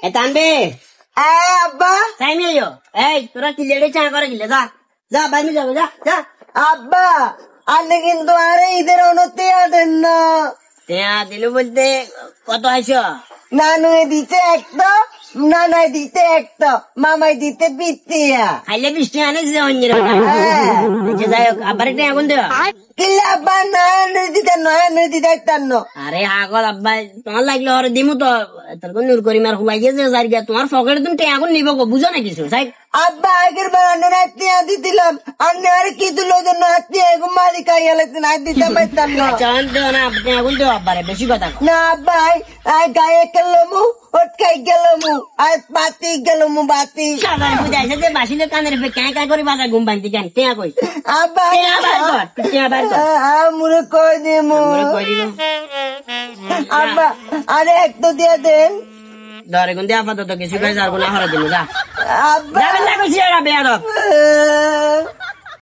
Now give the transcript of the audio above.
এ তানবে আব্বা তাই নিও এই তোরা কি লেড়ে চা করে গিলে যা যা বাইরে যাবে যা যা আব্বা আপনি কিন্তু আরে ঈদের উন্নতি দেন না দিলু বলতে কত আইসো নানু দিতে একটা নানাই দিতে একটা মামাই দিতে বিত্তিয়া খাইলে বৃষ্টি আনে যে অন্যের যাই হোক আবার একটা আগুন দেওয়া কিলে আব্বা নয় দিতে একটা আরে আগল আব্বা তোমার লাগলে ওর দিমু তো তোর নূর করিম আর হুবাই গেছে যাই গিয়া তোমার পকেটে তুমি আগুন নিব বুঝো না কিছু তাই আব্বা আগের বার আন্নের আত্মীয় দিলাম আন্নে আর কি দিল জন্য আত্মীয় মালিক আইয়া লাগছে না দিতে পারতাম না চান দেও না আপনি আগুন দেও আব্বারে বেশি কথা না আব্বা গায়ে গেলমু ওটকাই গেলমু আর বাতি গেলমু বাতি সাদার বুঝাইছে যে বাসিলে কানের পে কাই কাই করে বাসা ঘুম ভাঙতি কেন টেয়া কই আব্বা টেয়া বার কর টেয়া বার কর আমরে কই দিমু আমরে কই দিব আব্বা আরে একটু দিয়ে দেন ধরে গুন দিয়ে আপাতত কিছু কই যার গুনা হরা দিমু যা আব্বা যাবেন না কইছি এরা বেয়াদব